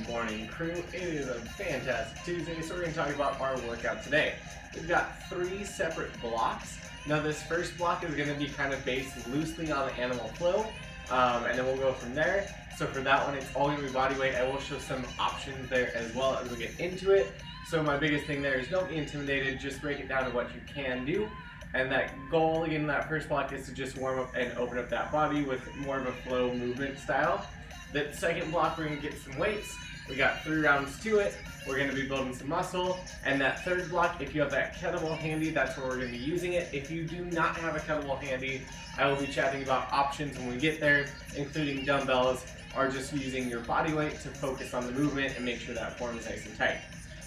morning, crew. It is a fantastic Tuesday, so we're going to talk about our workout today. We've got 3 separate blocks. Now this first block is going to be kind of based loosely on the animal flow, and then we'll go from there. So for that one, it's all going to be body weight. I will show some options there as well as we get into it. So my biggest thing there is don't be intimidated, just break it down to what you can do. And that goal, again, in that first block is to just warm up and open up that body with more of a flow movement style. That second block, we're going to get some weights. We got 3 rounds to it. We're going to be building some muscle. And that third block, if you have that kettlebell handy, that's where we're going to be using it. If you do not have a kettlebell handy, I will be chatting about options when we get there, including dumbbells, or just using your body weight to focus on the movement and make sure that form is nice and tight.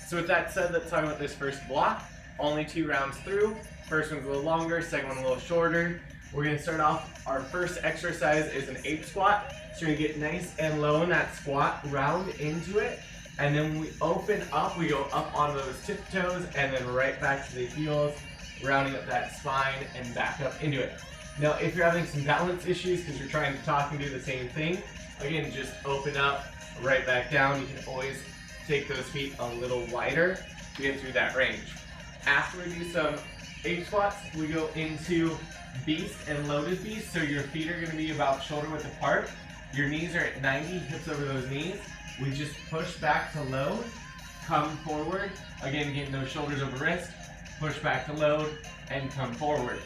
So with that said, let's talk about this first block. Only 2 rounds through. First one's a little longer, second one a little shorter. We're going to start off, our first exercise is an ape squat. So you're going to get nice and low in that squat, round into it, and then when we open up, we go up on those tiptoes and then right back to the heels, rounding up that spine and back up into it. Now if you're having some balance issues because you're trying to talk and do the same thing, again, just open up, right back down. You can always take those feet a little wider to get through that range. After we do some ape squats, we go into beast and loaded beast. So your feet are going to be about shoulder width apart. Your knees are at 90, hips over those knees. We just push back to load, come forward. Again, getting those shoulders over wrist, push back to load, and come forward.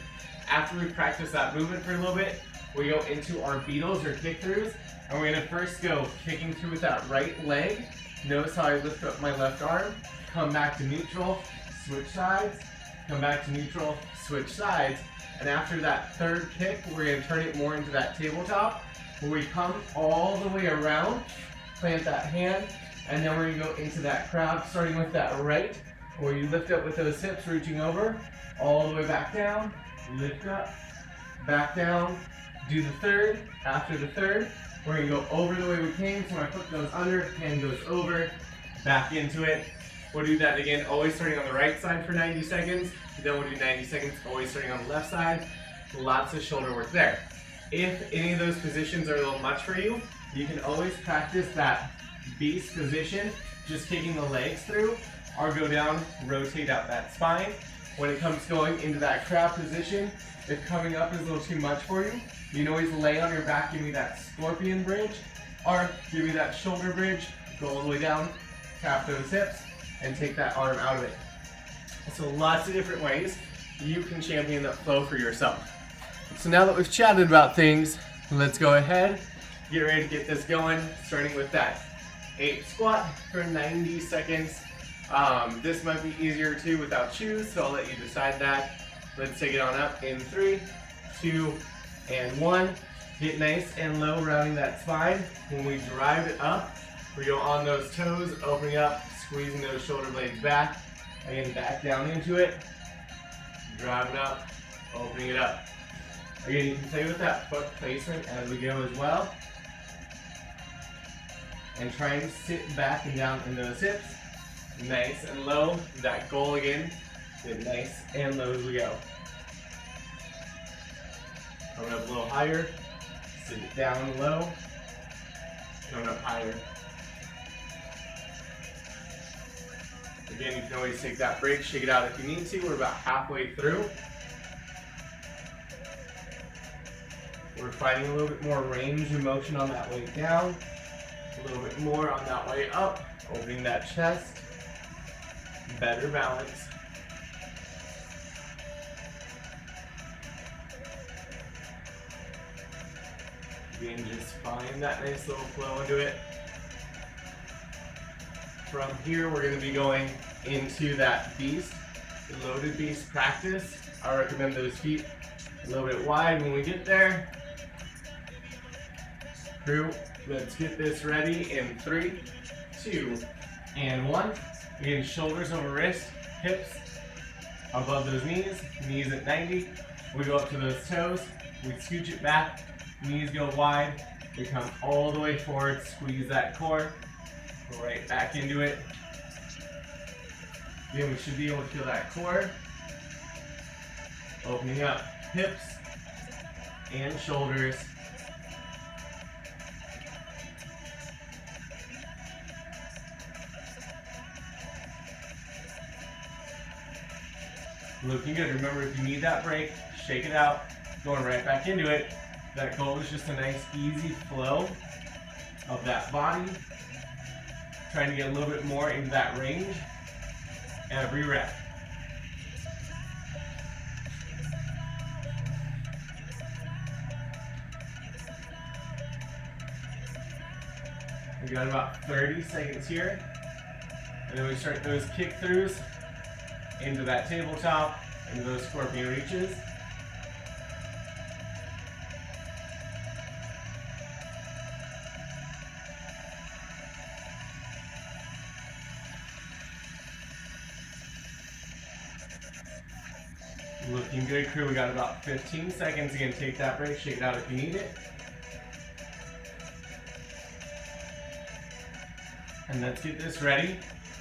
After we practice that movement for a little bit, we go into our beetles or kick throughs. And we're going to first go kicking through with that right leg. Notice how I lift up my left arm, come back to neutral, switch sides, come back to neutral, switch sides. And after that third kick, we're going to turn it more into that tabletop, where we come all the way around, plant that hand, and then we're going to go into that crab, starting with that right, where you lift up with those hips, reaching over, all the way back down, lift up, back down, do the third. After the third, we're going to go over the way we came, so my foot goes under, hand goes over, back into it. We'll do that again, always starting on the right side for 90 seconds, then we'll do 90 seconds, always starting on the left side. Lots of shoulder work there. If any of those positions are a little much for you, you can always practice that beast position, just kicking the legs through, or go down, rotate out that spine. When it comes going into that crab position, if coming up is a little too much for you, you can always lay on your back, give me that scorpion bridge, or give me that shoulder bridge, go all the way down, tap those hips, and take that arm out of it. So lots of different ways you can champion that flow for yourself. So now that we've chatted about things, let's go ahead, get ready to get this going, starting with that ape squat for 90 seconds. This might be easier too without shoes, so I'll let you decide that. Let's take it on up in 3, 2, and 1. Get nice and low, rounding that spine. When we drive it up, we go on those toes, opening up, squeezing those shoulder blades back. Again, back down into it. Drive it up, opening it up. Again, you can play with that foot placement as we go as well. And try and sit back and down in those hips. Nice and low. That goal again. Get nice and low as we go. Coming up a little higher. Sit it down low. Coming up higher. Again, you can always take that break, shake it out if you need to. We're about halfway through. We're finding a little bit more range of motion on that way down, a little bit more on that way up, opening that chest, better balance. Again, just find that nice little flow into it. From here, we're going to be going into that beast, the loaded beast practice. I recommend those feet a little bit wide when we get there. Crew, let's get this ready in 3, 2, and 1. Again, shoulders over wrist, hips above those knees, knees at 90. We go up to those toes, we scooch it back, knees go wide, we come all the way forward, squeeze that core, go right back into it. Again, we should be able to feel that core. Opening up hips and shoulders. Looking good. Remember, if you need that break, shake it out. Going right back into it. That goal is just a nice, easy flow of that body. Trying to get a little bit more into that range every rep. We got about 30 seconds here. And then we start those kick throughs into that tabletop, into those scorpion reaches. Looking good, crew. We got about 15 seconds. Again, take that break, shake it out if you need it. And let's get this ready.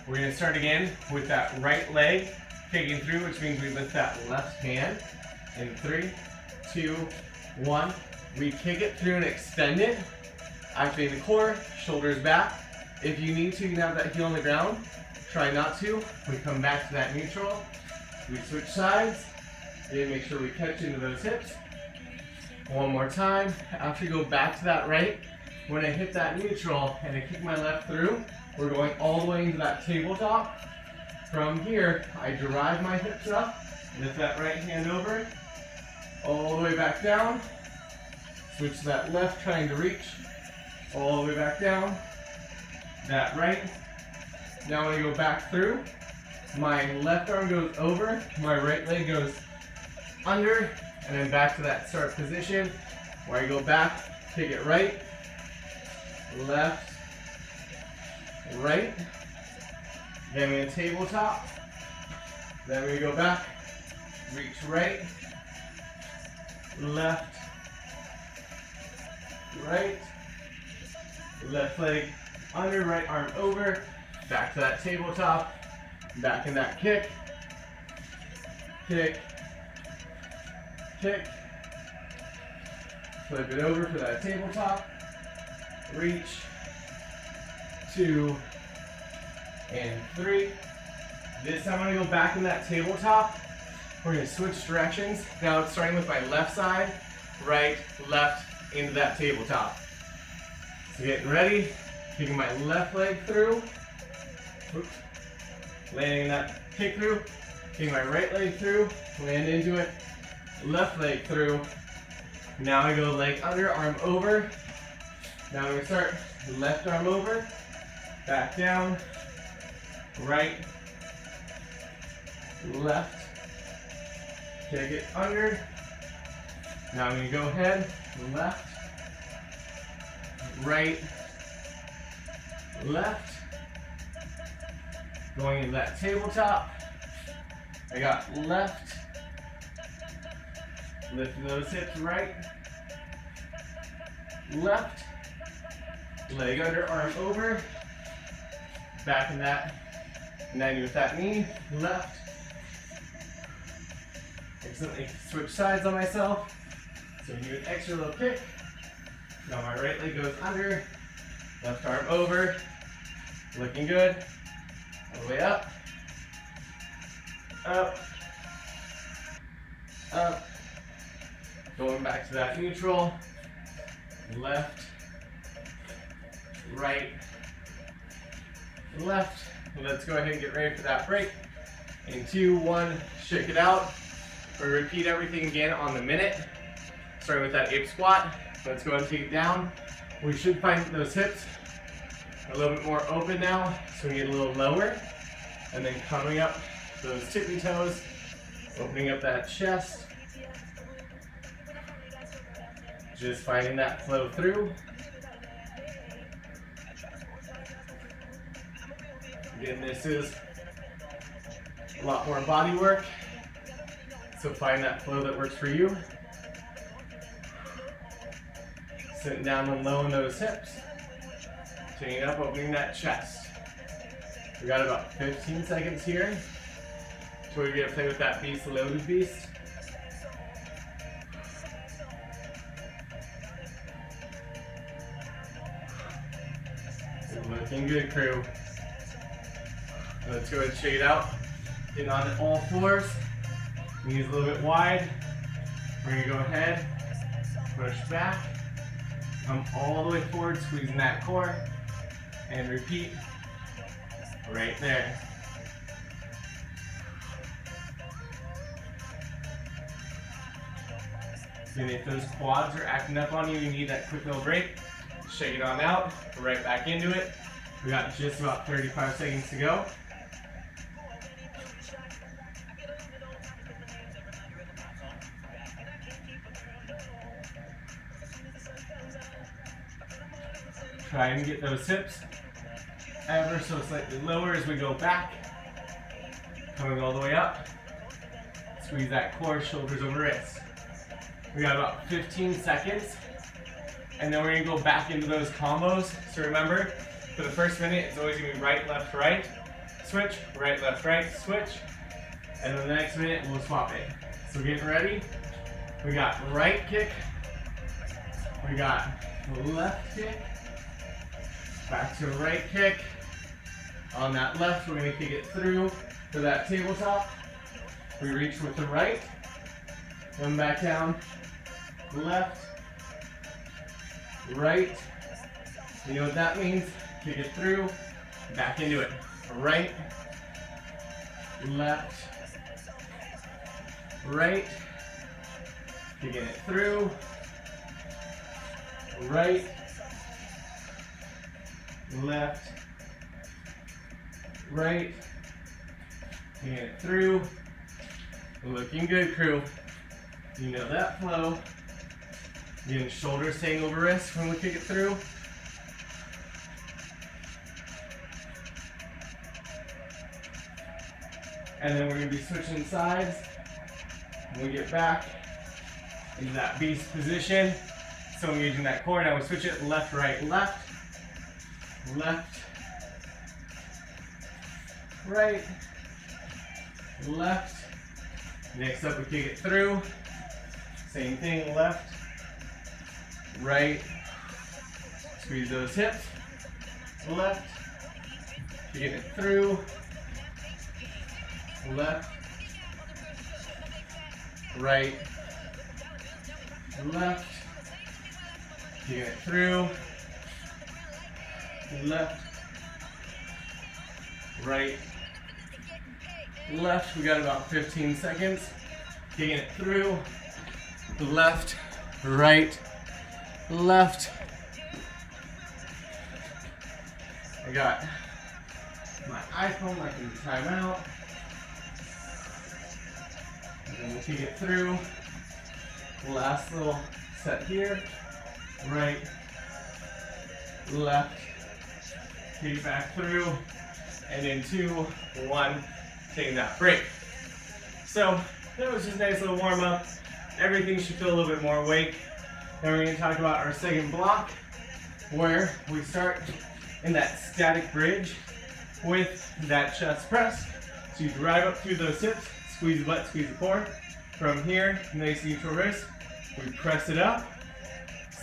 We're gonna start again with that right leg kicking through, which means we lift that left hand. In 3, 2, 1. We kick it through and extend it. Activate the core, shoulders back. If you need to, you can have that heel on the ground. Try not to. We come back to that neutral. We switch sides. Then make sure we catch into those hips. One more time. After you go back to that right, when I hit that neutral and I kick my left through, we're going all the way into that tabletop. From here, I drive my hips up, lift that right hand over, all the way back down. Switch to that left, trying to reach, all the way back down. That right. Now when I go back through, my left arm goes over, my right leg goes under, and then back to that start position where I go back, kick it right, left, right, then we tabletop, then we go back, reach right, left, right, left leg under, right arm over, back to that tabletop, back in that kick, kick, kick, flip it over for that tabletop, reach, 2, and 3. This time I'm going to go back in that tabletop. We're going to switch directions. Now it's starting with my left side, right, left, into that tabletop. So getting ready, kicking my left leg through, oops, landing that kick through, kicking my right leg through, land into it, left leg through. Now I go leg under, arm over. Now I'm going to start left arm over, back down, right, left, kick it under. Now I'm going to go ahead, left, right, left, going into that tabletop. I got left, lifting those hips right, left, leg under, arm over, back in that 90 with that knee, left. Accidentally switch sides on myself, so do an extra little kick. Now my right leg goes under, left arm over, looking good, all the way up, up, up, going back to that neutral, left, right, left. Let's go ahead and get ready for that break. In 2, 1, shake it out. We repeat everything again on the minute, starting with that ape squat. Let's go ahead and take it down. We should find those hips a little bit more open now, so we get a little lower. And then coming up, those tippy toes, opening up that chest. Just finding that flow through. Again, this is a lot more body work, so find that flow that works for you. Sitting down and low in those hips. Taking it up, opening that chest. We got about 15 seconds here. So we're gonna play with that beast, loaded beast. Looking good, crew. Let's go ahead and shake it out. Getting on all fours. Knees a little bit wide. We're gonna go ahead, push back, come all the way forward, squeezing that core, and repeat right there. And if those quads are acting up on you, you need that quick little break. Shake it on out, right back into it. We got just about 35 seconds to go. Try and get those hips ever so slightly lower as we go back. Coming all the way up. Squeeze that core, shoulders over wrists. We got about 15 seconds. And then we're gonna go back into those combos. So remember, for the first minute, it's always gonna be right, left, switch, right, left, switch. And then the next minute, we'll swap it. So getting ready. We got right kick. We got left kick. Back to right kick. On that left, we're gonna kick it through to that tabletop. We reach with the right. Come back down. Left. Right. You know what that means? Kick it through. Back into it. Right. Left. Right. Kicking it through. Right. Left. Right. Kicking it through. Looking good, crew. You know that flow. Getting shoulders staying over wrists when we kick it through. And then we're going to be switching sides. When we get back into that beast position. So engaging that core. Now we switch it left, right, left. Left. Right. Left. Next up we kick it through. Same thing, left. Right. Squeeze those hips. Left. Kicking it through. Left. Right. Left. Kicking it through. Left. Right. Left. We got about 15 seconds. Kicking it through. Left. Right. Left. I got my iPhone, I can time out. And then we'll kick it through. Last little set here. Right. Left. Kick it back through. And in 2, 1, taking that break. So that was just a nice little warm up. Everything should feel a little bit more awake. Then we're going to talk about our second block, where we start in that static bridge with that chest press. So you drive up through those hips, squeeze the butt, squeeze the core. From here, nice neutral wrist, we press it up,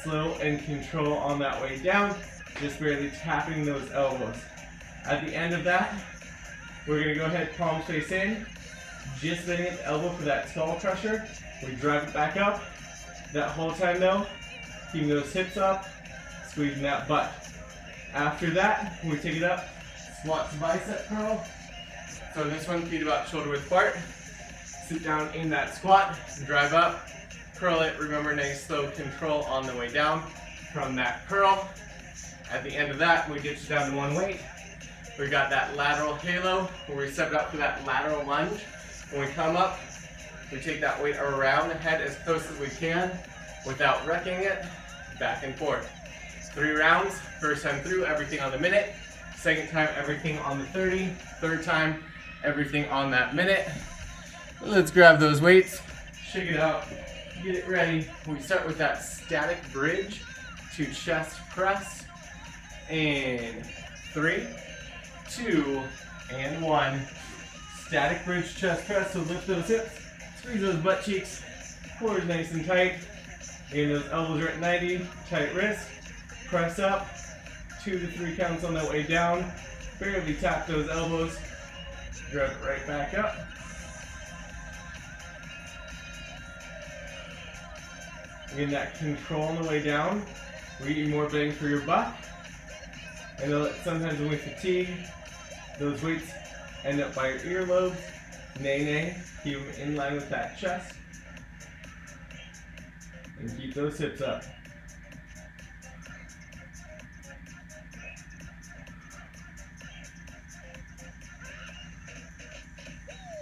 slow and control on that way down, just barely tapping those elbows. At the end of that, we're going to go ahead, palms face in, just bending at the elbow for that skull crusher. We drive it back up. That whole time though, keeping those hips up, squeezing that butt. After that, we take it up, squat to bicep curl. So this one, feet about shoulder width apart. Sit down in that squat, drive up, curl it. Remember, nice slow control on the way down from that curl. At the end of that, we get you down to one weight. We got that lateral halo, where we set it up for that lateral lunge. When we come up, we take that weight around the head as close as we can without wrecking it, back and forth. 3 rounds, first time through, everything on the minute. Second time, everything on the 30. Third time, everything on that minute. Let's grab those weights, shake it out, get it ready. We start with that static bridge to chest press. In 3, 2, and 1. Static bridge chest press, so lift those hips, squeeze those butt cheeks, core is nice and tight. Again, those elbows are at 90, tight wrist, press up, 2 to 3 counts on that way down, barely tap those elbows, drive it right back up. Getting that control on the way down. We're getting more bang for your buck. I know that sometimes when we fatigue, those weights end up by your earlobes. Nay, nay. Keep them in line with that chest. And keep those hips up.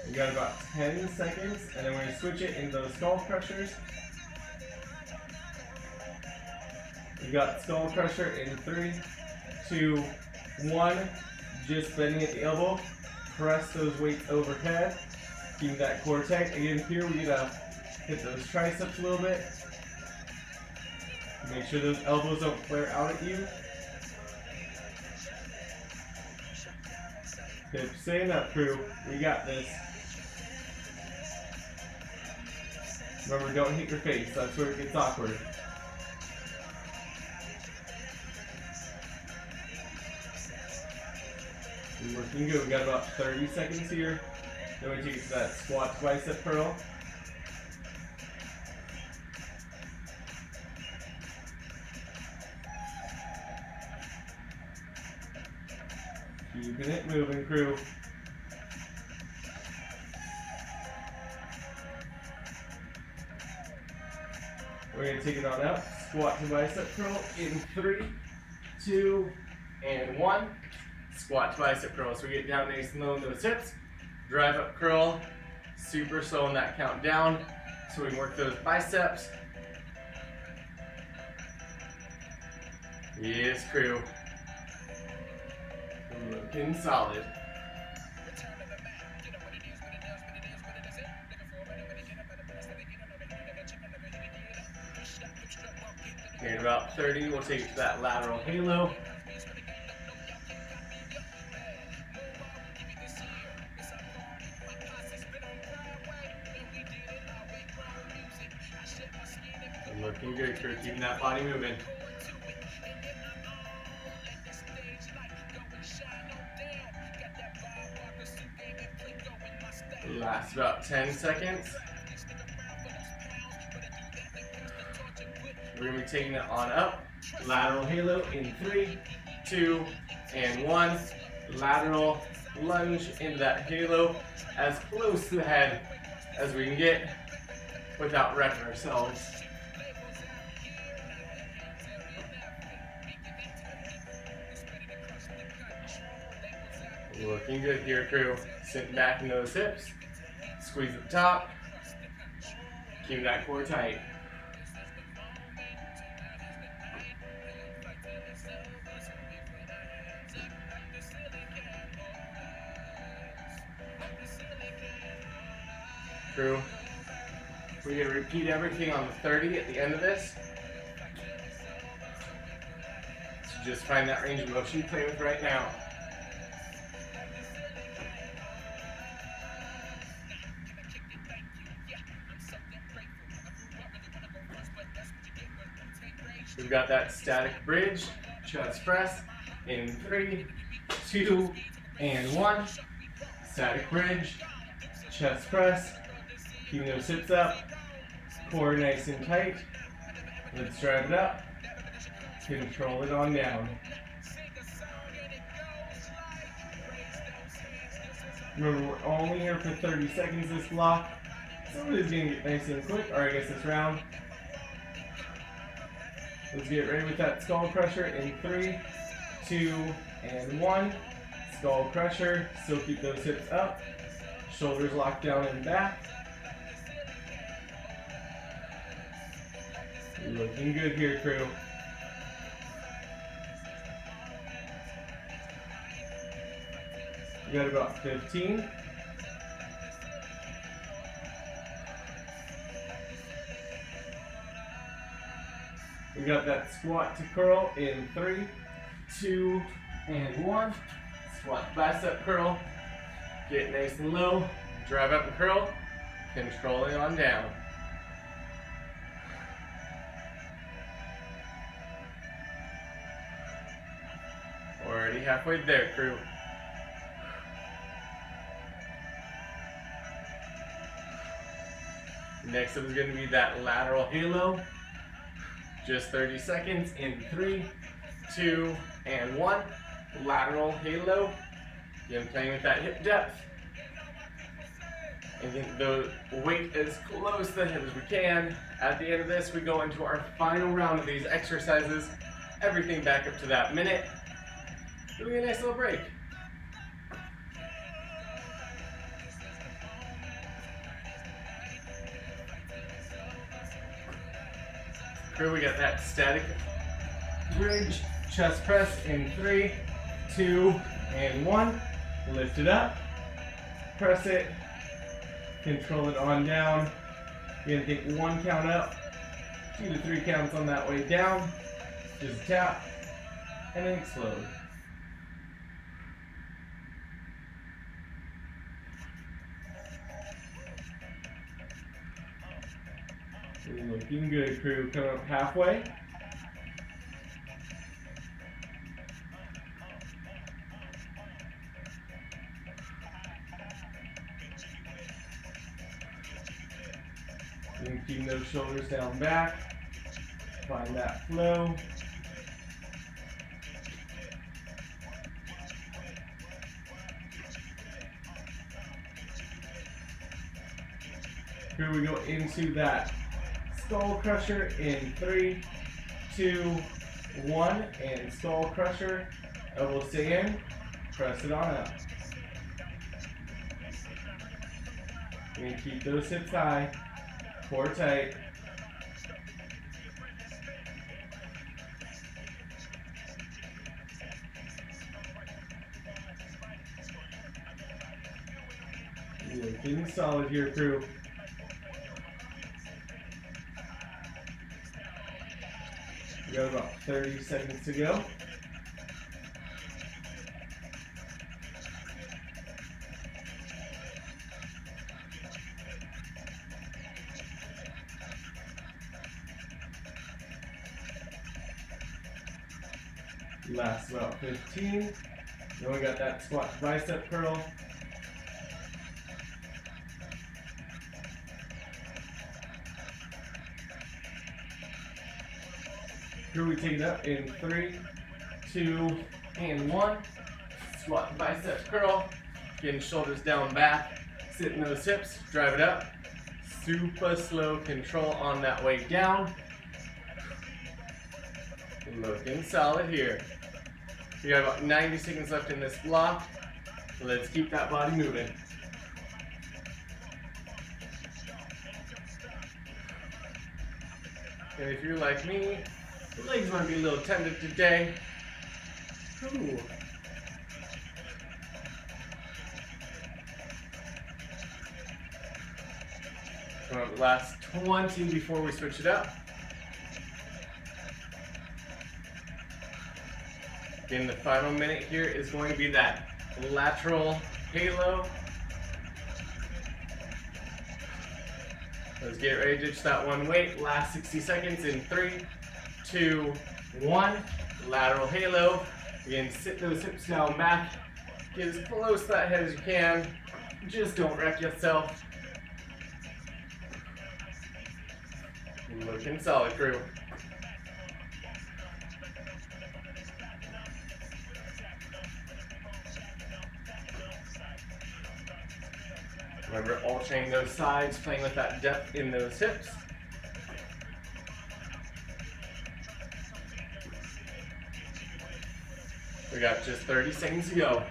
We got about 10 seconds, and then we're going to switch it into those skull crushers. We got skull crusher in 3, 2, 1. Just bending at the elbow. Press those weights overhead. Keep that core tight. Again, here we gotta hit those triceps a little bit. Make sure those elbows don't flare out at you. Hips staying up, crew. We got this. Remember, don't hit your face. That's where it gets awkward. We're working good. We got about 30 seconds here. Then we take it to that squat to bicep curl. Keeping it moving, crew. We're going to take it on up. Squat to bicep curl in 3, 2, and 1. Squat to bicep curl. So we get down nice and low in those hips. Drive up curl. Super slow in that count down. So we can work those biceps. Yes, crew. Looking solid. Here in about 30, we'll take it to that lateral halo. Looking good, crew. Keeping that body moving. Last about 10 seconds. We're going to be taking it on up. Lateral halo in 3, 2, and 1. Lateral lunge into that halo as close to the head as we can get without wrecking ourselves. Looking good here, crew. Sitting back in those hips. Squeeze at the top. Keep that core tight. Crew, we're going to repeat everything on the 30 at the end of this. So just find that range of motion you play with right now. We've got that static bridge, chest press in 3, 2, and 1. Static bridge, chest press, keeping those hips up, core nice and tight. Let's drive it up, control it on down. Remember, we're only here for 30 seconds this block, so it is going to get nice and quick, or I guess this round. Let's get ready with that skull crusher in 3, 2, and 1. Skull crusher, still keep those hips up. Shoulders locked down and back. Looking good here, crew. We got about 15. We got that squat to curl in 3, 2, and 1. Squat bicep curl. Get nice and low. Drive up and curl. Controlling on down. Already halfway there, crew. Next up is going to be that lateral halo. Just 30 seconds in 3, 2, and 1. Lateral halo. Again, playing with that hip depth. And get the weight as close to the hip as we can. At the end of this, we go into our final round of these exercises. Everything back up to that minute. Doing a nice little break. Here we got that static bridge chest press in 3, 2, and 1. Lift it up, press it, control it on down. You're gonna take 1 count up, 2 to 3 counts on that way down. Just tap, and then explode. Looking good, crew. Coming up halfway. And keep those shoulders down back. Find that flow. Here we go into that skull crusher in 3, 2, 1, and skull crusher. Elbow stay in, press it on up. And keep those hips high, core tight. Looking solid here, crew. We got about 30 seconds to go. Last about 15. Then we got that squat bicep curl. Here we take it up in 3, 2, and 1. Squat bicep curl. Getting shoulders down back. Sitting those hips. Drive it up. Super slow control on that way down. Looking solid here. We got about 90 seconds left in this block. Let's keep that body moving. And if you're like me, the legs might be a little tender today. Ooh. Last 20 before we switch it up. Again, the final minute here is going to be that lateral halo. Let's get ready to ditch that one weight. Last 60 seconds in 3, 2, 1. Lateral halo. Again, sit those hips down back. Get as close to that head as you can. Just don't wreck yourself. Looking solid, crew. Remember, alternating those sides, playing with that depth in those hips. We got just 30 seconds to go.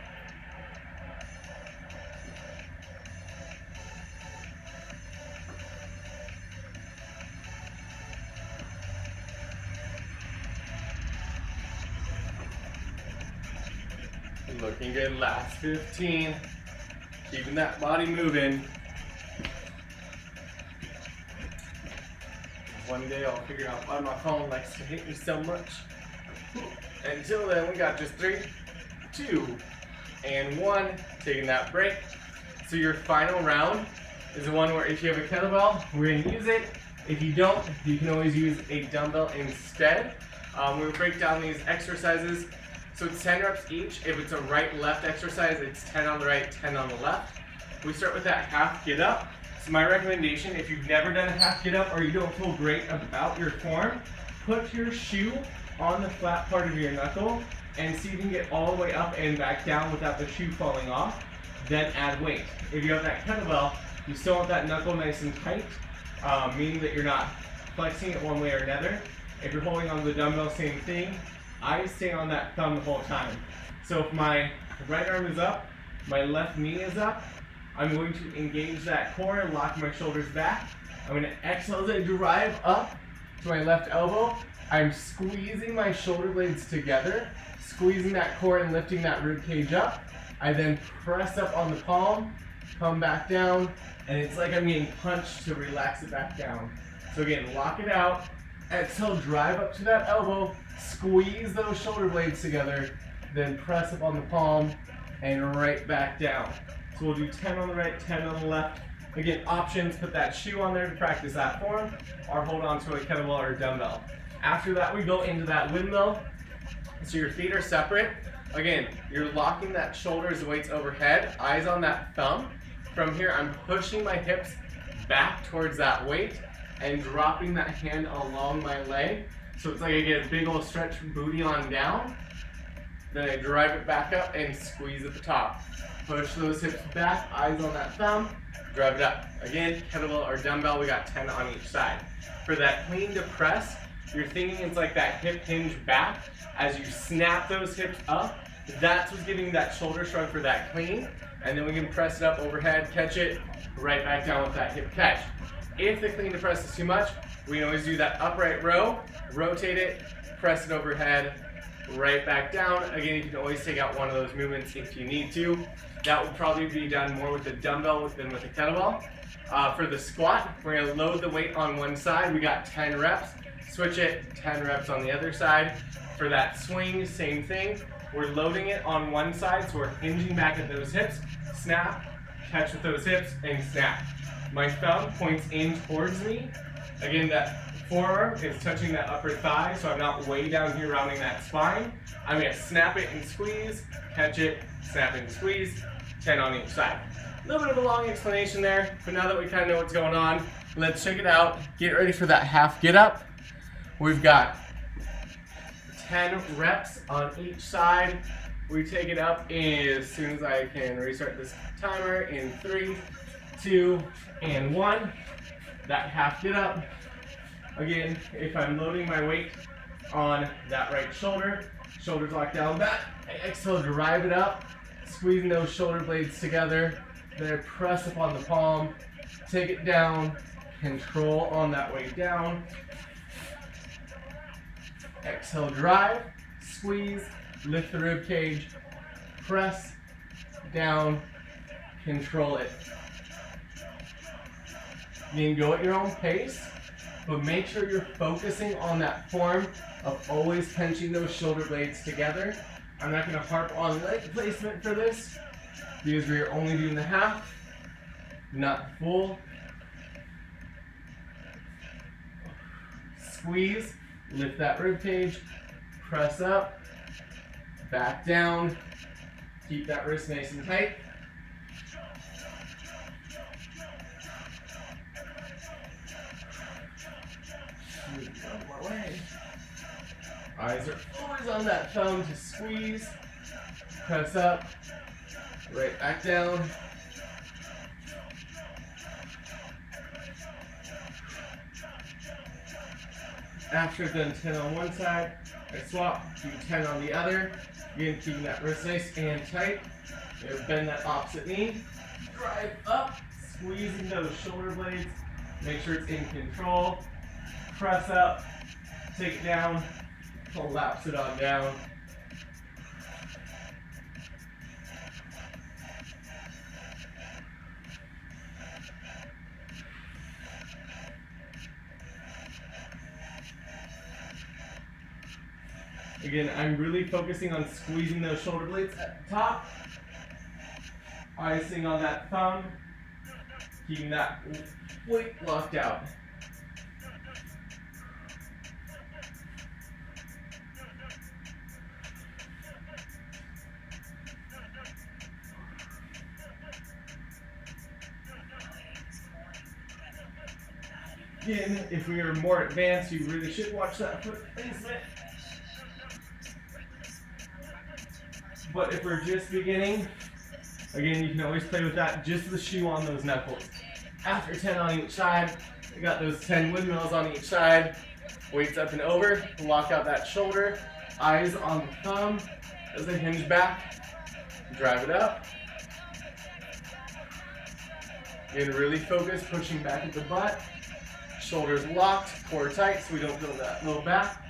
Looking good, last 15. Keeping that body moving. One day I'll figure out why my phone likes to hit me so much. Until then, we got just 3, 2, and 1. Taking that break. So your final round is the one where if you have a kettlebell, we're going to use it. If you don't, you can always use a dumbbell instead. We'll break down these exercises. So it's 10 reps each. If it's a right-left exercise, it's 10 on the right, 10 on the left. We start with that half get up. So my recommendation, if you've never done a half get up or you don't feel great about your form, put your shoe on the flat part of your knuckle and see if you can get all the way up and back down without the shoe falling off. Then add weight. If you have that kettlebell, you still want that knuckle nice and tight, meaning that you're not flexing it one way or another. If you're holding on to the dumbbell, same thing. I stay on that thumb the whole time. So if my right arm is up, my left knee is up, I'm going to engage that core, lock my shoulders back. I'm going to exhale as I drive up to my left elbow. I'm squeezing my shoulder blades together, squeezing that core and lifting that rib cage up. I then press up on the palm, come back down, and it's like I'm getting punched to relax it back down. So again, lock it out, exhale, drive up to that elbow, squeeze those shoulder blades together, then press up on the palm and right back down. So we'll do 10 on the right, 10 on the left. Again, options, put that shoe on there to practice that form, or hold on to a kettlebell or a dumbbell. After that, we go into that windmill. So your feet are separate. Again, you're locking that shoulders, weights overhead, eyes on that thumb. From here, I'm pushing my hips back towards that weight and dropping that hand along my leg. So it's like I get a big old stretch from booty on down. Then I drive it back up and squeeze at the top. Push those hips back, eyes on that thumb, drive it up. Again, kettlebell or dumbbell, we got 10 on each side. For that clean to press, you're thinking it's like that hip hinge back. As you snap those hips up, that's what's giving that shoulder shrug for that clean. And then we can press it up overhead, catch it, right back down with that hip catch. If the clean to press is too much, we can always do that upright row, rotate it, press it overhead, right back down. Again, you can always take out one of those movements if you need to. That will probably be done more with the dumbbell than with the kettlebell. For the squat, we're gonna load the weight on one side. We got 10 reps. Switch it, 10 reps on the other side. For that swing, same thing. We're loading it on one side, so we're hinging back at those hips. Snap, catch with those hips, and snap. My thumb points in towards me. Again, that forearm is touching that upper thigh, so I'm not way down here rounding that spine. I'm gonna snap it and squeeze, catch it, snap it and squeeze, 10 on each side. A little bit of a long explanation there, but now that we kind of know what's going on, let's check it out. Get ready for that half get up. We've got 10 reps on each side. We take it up as soon as I can restart this timer in 3, 2, and 1. That half get up. Again, if I'm loading my weight on that right shoulder, shoulders locked down back, I exhale, drive it up, squeezing those shoulder blades together, then I press up on the palm, take it down, control on that way down, exhale, drive, squeeze, lift the rib cage, press, down, control it. You can go at your own pace, but make sure you're focusing on that form of always pinching those shoulder blades together. I'm not going to harp on leg placement for this because we're only doing the half, not full. Squeeze, lift that rib cage, press up, back down, keep that wrist nice and tight. Eyes are always on that thumb to squeeze, press up, right back down. After I've done 10 on one side, I swap, do 10 on the other. Again, keeping that wrist nice and tight. Bend that opposite knee, drive up, squeezing those shoulder blades. Make sure it's in control. Press up, take it down, collapse it on down. Again, I'm really focusing on squeezing those shoulder blades at the top. Icing on that thumb, keeping that weight locked out. Again, if we are more advanced, you really should watch that foot placement. But if we're just beginning, again, you can always play with that, just the shoe on those knuckles. After 10 on each side, we got those 10 windmills on each side. Weights up and over, lock out that shoulder, eyes on the thumb as I hinge back, drive it up. Again, really focus, pushing back at the butt. Shoulders locked, core tight so we don't feel that low back.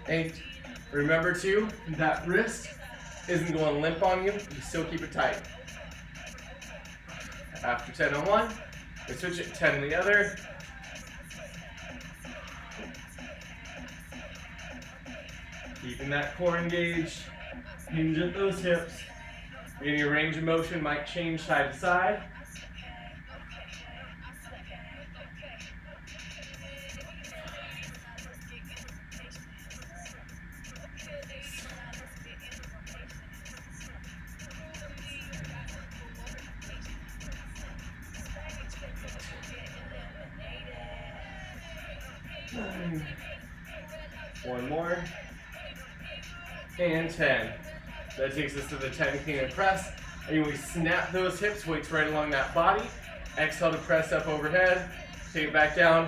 8. Remember too, that wrist isn't going limp on you. You still keep it tight. After 10 on one, we switch it 10 on the other. Keeping that core engaged. Hinge at those hips. Again, your range of motion might change side to side. One more. And 10. That takes us to the 10 clean and press. And we snap those hips, weights right along that body. Exhale to press up overhead. Take it back down.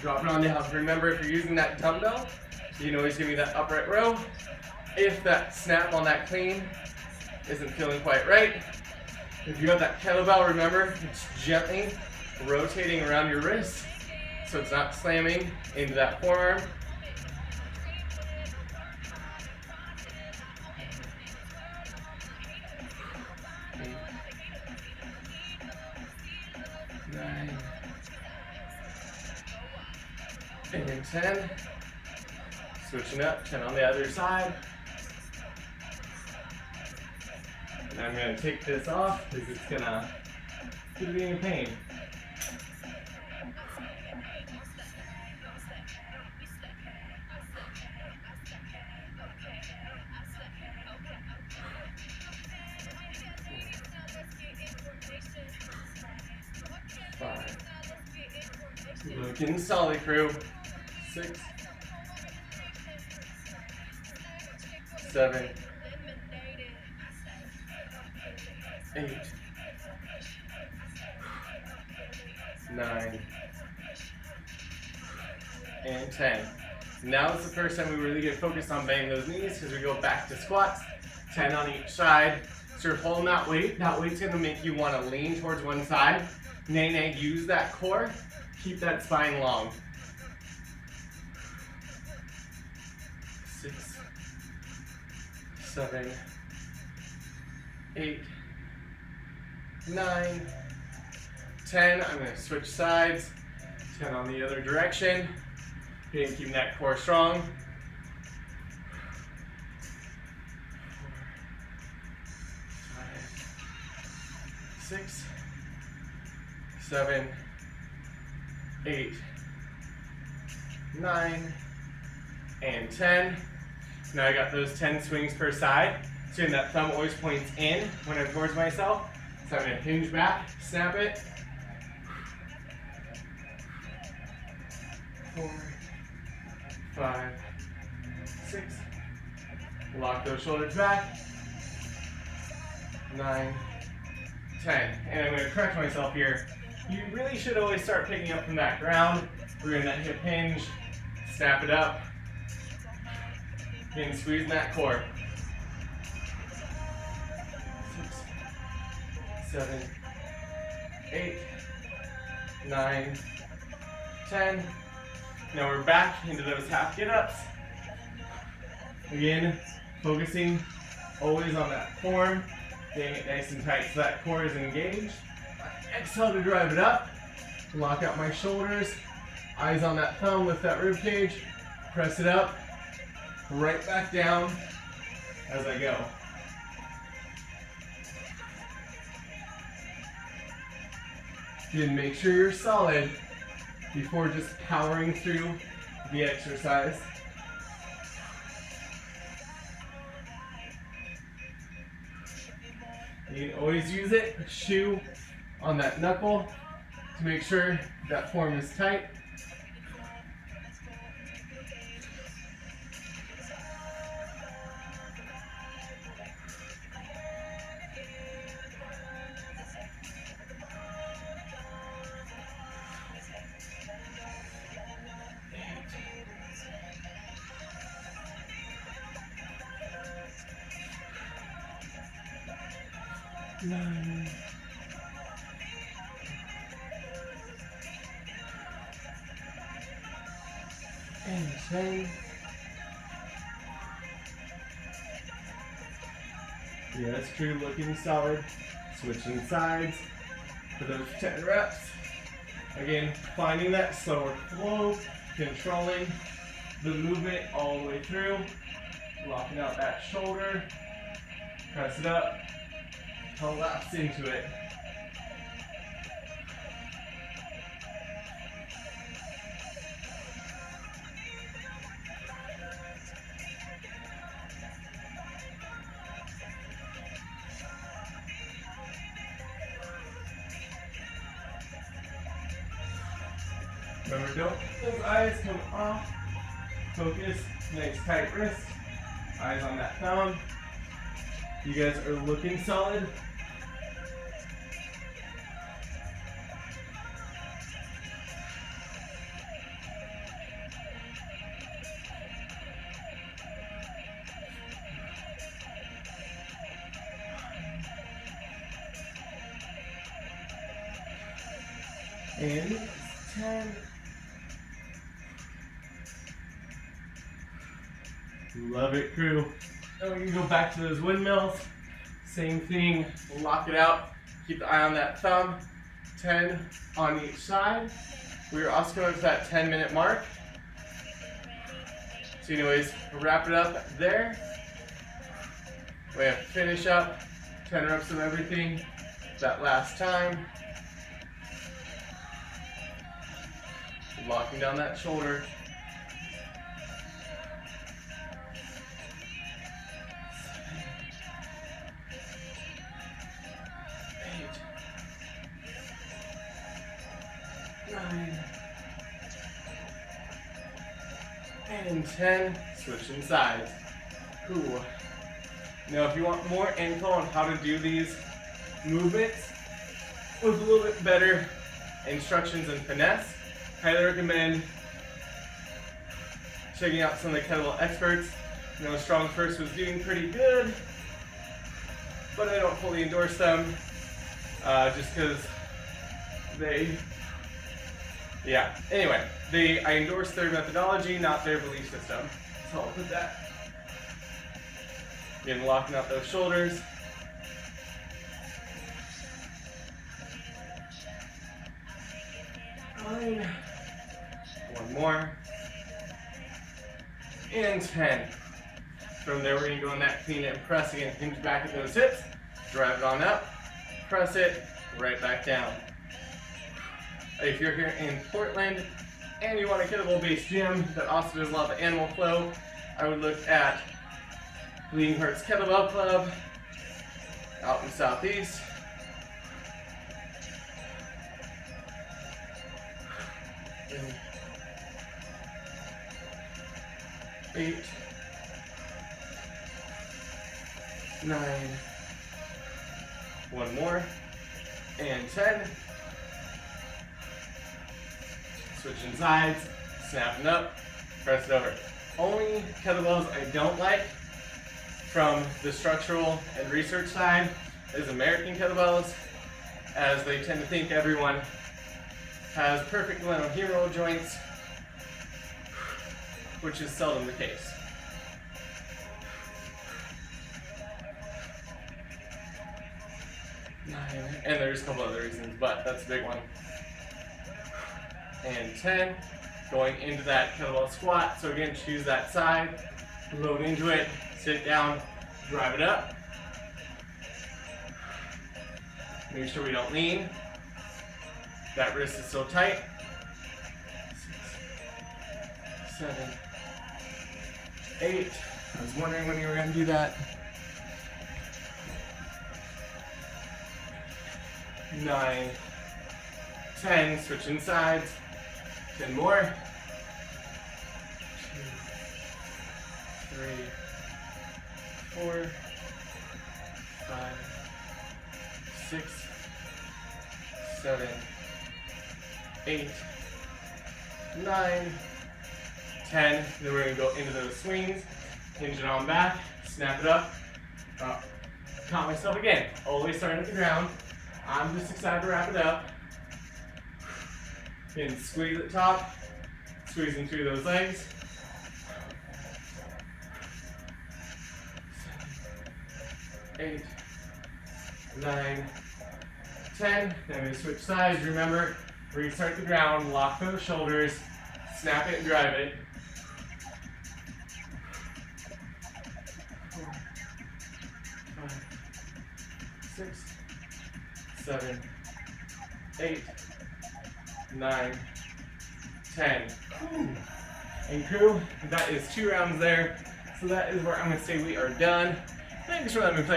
Drop it on down. Remember, if you're using that dumbbell, you can always give me that upright row. If that snap on that clean isn't feeling quite right, if you have that kettlebell, remember, it's gently rotating around your wrist so it's not slamming into that forearm. And then 10, switching up, 10 on the other side. And I'm going to take this off because it's going to be in pain. Five. Looking solid, crew. 6, 7, 8, 9, and 10. Now is the first time we really get focused on bending those knees because we go back to squats, 10 on each side. So you're holding that weight. That weight's going to make you want to lean towards one side. Nay, use that core. Keep that spine long. 6, 7, 8, 9, 10. I'm going to switch sides. 10 on the other direction. Again, keeping that core strong. 4, 5, 6, 7, 8, 9, and 10. Now I got those 10 swings per side. So that thumb always points in when I'm towards myself. So I'm going to hinge back, snap it. 4, 5, 6. Lock those shoulders back. 9, 10. And I'm going to correct myself here. You really should always start picking up from that ground. We're in that hip hinge. Snap it up. And squeezing that core. 6, 7, 8, 9, 10. Now we're back into those half get-ups. Again, focusing always on that form. Getting it nice and tight so that core is engaged. Exhale to drive it up. Lock out my shoulders. Eyes on that thumb, lift that rib cage. Press it up. Right back down as I go. Again, make sure you're solid before just powering through the exercise. You can always use it, shoe on that knuckle to make sure that form is tight. Nine. And 10. Yeah, that's true, looking solid. Switching sides for those 10 reps. Again, finding that slower flow, controlling the movement all the way through, locking out that shoulder, press it up, collapse into it. Remember, don't let those eyes come off. Focus, nice tight wrist. Eyes on that thumb. You guys are looking solid. And 10. Love it, crew. Now we can go back to those windmills. Same thing, lock it out. Keep the eye on that thumb. 10 on each side. We're also going to that 10-minute mark. So anyways, wrap it up there. We have to finish up 10 reps of everything that last time. Locking down that shoulder. 9, and 10. Switching sides. Cool. Now if you want more info on how to do these movements with a little bit better instructions and finesse, highly recommend checking out some of the kettlebell experts. I know Strong First was doing pretty good, but I don't fully endorse them just because anyway, I endorse their methodology, not their belief system. So I'll put that. Again, locking out those shoulders. Nine. One more. And 10. From there, we're going to go in that clean and press again. Hinge back at those hips. Drive it on up. Press it right back down. If you're here in Portland and you want a kettlebell-based gym that also does a lot of animal flow, I would look at Bleeding Hearts Kettlebell Club out in Southeast. And 8, 9, one more, and 10. Switching sides, snapping up, press it over. Only kettlebells I don't like from the structural and research side is American kettlebells, as they tend to think everyone has perfect glenohumeral joints, which is seldom the case. And there's a couple other reasons, but that's a big one. And 10, going into that kettlebell squat. So again, choose that side, load into it, sit down, drive it up. Make sure we don't lean. That wrist is still tight. 6, 7, 8. I was wondering when you were going to do that. 9, 10, switching sides, 10 more, 2, 3, 4, 5, 6, 7, 8, 9, 10. Then we're going to go into those swings, hinge it on back, snap it up. Caught myself again, always starting at the ground. I'm just excited to wrap it up. And squeeze at the top, squeezing through those legs. 7, 8, 9, 10. Then we switch sides. Remember, restart the ground, lock those shoulders, snap it and drive it. 4, 5, 6, 7, 8, 9, 10. And crew, that is 2 rounds there. So that is where I'm going to say we are done. Thanks for letting me play.